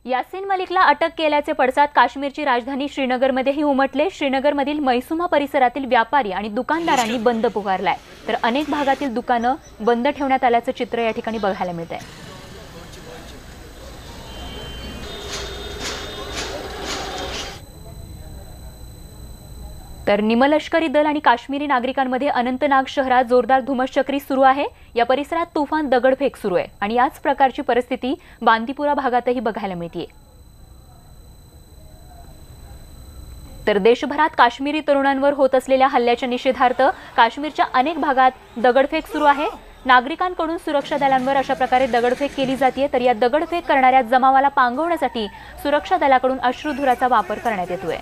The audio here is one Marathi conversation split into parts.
यासीन मलिकला अटक केल्याचे पडसाद काश्मीरची राजधानी श्रीनगरमध्येही उमटले। श्रीनगरमधील मैसुमा परिसरातील व्यापारी आणि दुकानदारांनी बंद पुकारलाय, तर अनेक भागातील दुकानं बंद ठेवण्यात आल्याचं चित्र या ठिकाणी बघायला मिळतंय। तर निमलष्करी दल आणि काश्मीरी नागरिकांमध्ये अनंतनाग शहरात जोरदार धुमश्चक्री सुरू आहे। या परिसरात तुफान दगडफेक सुरू आहे आणि याच प्रकारची परिस्थिती बांदीपुरा भागातही बघायला मिळते। तर देशभरात काश्मीरी तरुणांवर होत असलेल्या हल्ल्याच्या निषेधार्थ काश्मीरच्या अनेक भागात दगडफेक सुरू आहे। नागरिकांकडून सुरक्षा दलांवर अशा प्रकारे दगडफेक केली जाते, तर या दगडफेक करणाऱ्या जमावाला पांगवण्यासाठी सुरक्षा दलाकडून अश्रुधुराचा वापर करण्यात येतोय।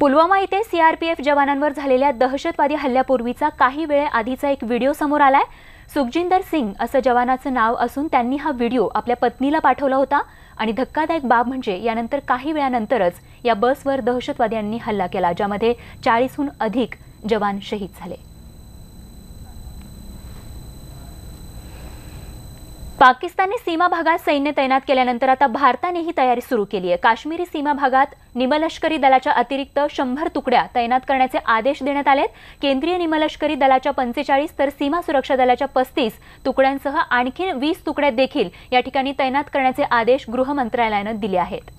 पुलवामा इथे सीआरपीएफ जवानांवर झालेल्या दहशतवादी हल्ल्यापूर्वीचा काही वेळ आधीचा एक व्हिडिओ समोर आलाय। सुखजिंदर सिंग असं जवानाचं नाव असून त्यांनी हा व्हिडिओ आपल्या पत्नीला पाठवला होता आणि धक्कादायक बाब म्हणजे यानंतर काही वेळानंतरच या बसवर दहशतवाद्यांनी हल्ला केला, ज्यामध्ये 40हून अधिक जवान शहीद झाले। पाकिस्तानने सीमा भागात सैन्य तैनात केल्यानंतर आता भारताने ही तयारी सुरू केली आहे। काश्मीरी सीमा भागात निमलष्करी दलाच्या अतिरिक्त 100 तुकड्या तैनात करण्याचे आदेश देण्यात आलेत। केंद्रीय निमलष्करी दलाच्या 45 तर सीमा सुरक्षा दलाच्या 35 तुकड्यांसह आणखी 20 तुकड्या देखील या ठिकाणी तैनात करण्याचे आदेश गृह मंत्रालयाने दिले आहेत।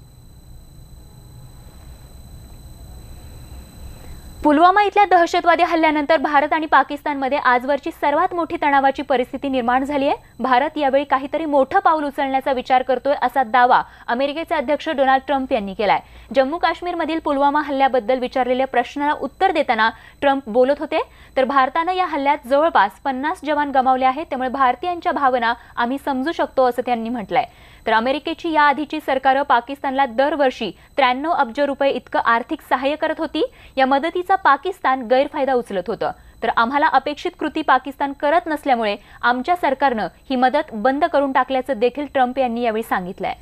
पुलवामा इथल्या दहशतवादी हल्ल्यानंतर भारत आणि पाकिस्तानमध्ये आजवरची सर्वात मोठी तणावाची परिस्थिती निर्माण झाली आहे। भारत यावेळी काहीतरी मोठं पाऊल उचलण्याचा विचार करतोय असा दावा अमेरिकेचे अध्यक्ष डोनाल्ड ट्रम्प यांनी केलाय। जम्मू काश्मीरमधील पुलवामा हल्ल्याबद्दल विचारलेल्या प्रश्नाला उत्तर देताना ट्रम्प बोलत होते, तर भारताने या हल्ल्यात जवळपास 50 जवान गमावले आहेत, त्यामुळे भारतीयांच्या भावना आम्ही समजू शकतो असं त्यांनी म्हटलंय। तर अमेरिकेची याआधीची सरकारं पाकिस्तानला दरवर्षी 93 अब्ज रुपये इतकं आर्थिक सहाय्य करत होती। या मदतीचा पाकिस्तान गैरफायदा उचलत होतं, तर आम्हाला अपेक्षित कृती पाकिस्तान करत नसल्यामुळे आमच्या सरकारनं ही मदत बंद करून टाकल्याचं देखील ट्रम्प यांनी यावेळी सांगितलंय।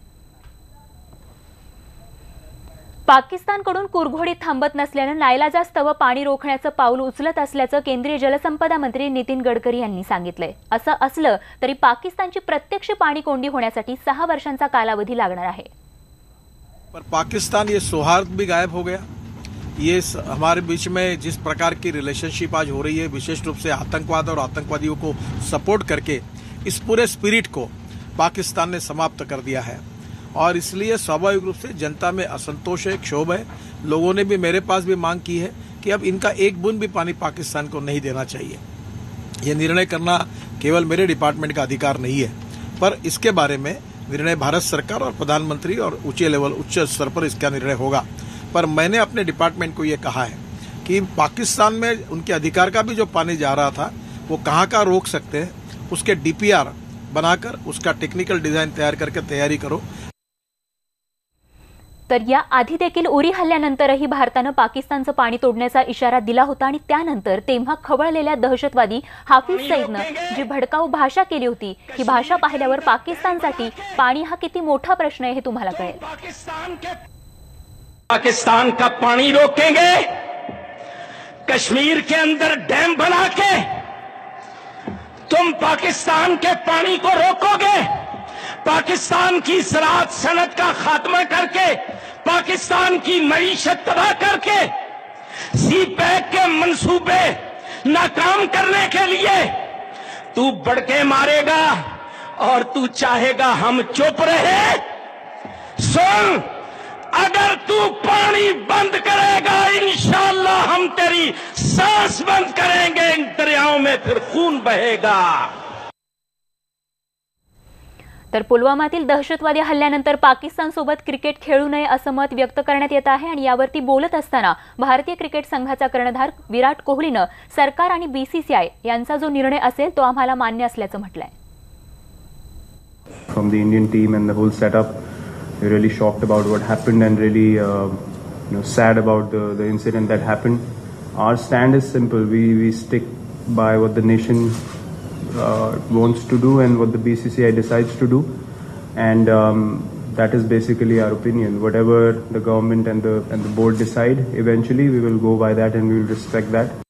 पाकिस्तानकडून कुरघोडीत थांबत नसल्यानं नाईलाजास्तव पाणी रोखण्याचं पाऊल उचलत असल्याचं केंद्रीय जलसंपदा मंत्री नितीन गडकरी यांनी सांगितलंय। असं असलं तरी पाकिस्तानची प्रत्यक्ष पाणी कोंडी होण्यासाठी 6 वर्षांचा कालावधी लागणार आहे। पर पाकिस्तान ये सौहार्द भी गायब हो गया। ये हमारे बीच में जिस प्रकार की रिलेशनशिप आज हो रही है, विशेष रूप से आतंकवाद और आतंकवादियों को सपोर्ट करके इस पूरे स्पिरिट को पाकिस्तान ने समाप्त कर दिया है और इसलिए स्वाभाविक रूप से जनता में असंतोष है, क्षोभ है। लोगों ने भी मेरे पास भी मांग की है कि अब इनका एक बूंद भी पानी पाकिस्तान को नहीं देना चाहिए। ये निर्णय करना केवल मेरे डिपार्टमेंट का अधिकार नहीं है, पर इसके बारे में निर्णय भारत सरकार और प्रधानमंत्री और उच्च स्तर पर इसका निर्णय होगा। पर मैंने अपने डिपार्टमेंट को ये कहा है कि पाकिस्तान में उनके अधिकार का भी जो पानी जा रहा था वो कहाँ रोक सकते हैं, उसके डीपीआर बनाकर उसका टेक्निकल डिजाइन तैयार करके तैयारी करो। तर या आधी देखील उरी हल्ल्यानंतरही भारतानं पाकिस्तानचं पाणी तोडण्याचा इशारा दिला होता आणि त्यानंतर तेव्हा खवळलेल्या दहशतवादी हाफिज सईदनं जी भडकाऊ भाषा केली होती, ही भाषा पाहिल्यावर पाकिस्तानसाठी पाणी हा किती मोठा प्रश्न आहे हे तुम्हाला कळेल। पाकिस्तान का पानी रोकेंगे, कश्मीर के अंदर डैम बना के तुम पाकिस्तान के पानी को रोकोगे। पाकिस्तान की ज़राअत सनत का खात्मा करके, पाकिस्तान की मईशत तबाह करके, सी पैक के मंसूबे नाकाम करने के लिए तू बड़के मारेगा और तू चाहेगा हम चुप रहे। सुन, अगर तू पानी बंद करेगा इंशाअल्लाह हम तेरी सांस बंद करेंगे, इन दरियाओं में फिर खून बहेगा। तर पुलवामातील दहशतवादी हल्ल्यानंतर पाकिस्तानसोबत क्रिकेट खेळू नये असं मत व्यक्त करण्यात येत आहे आणि यावरती बोलत असताना भारतीय क्रिकेट संघाचा कर्णधार विराट कोहलीनं सरकार आणि बीसीसीआय यांचा जो निर्णय असेल तो आम्हाला मान्य असल्याचं म्हटलंय। From the Indian team and the whole setup, we're really shocked about what happened and really sad about the incident that happened. Our stand is simple. We stick by what the nation wants to do and what the BCCI decides to do, and that is basically our opinion. Whatever the government and the board decide, eventually we will go by that and we will respect that.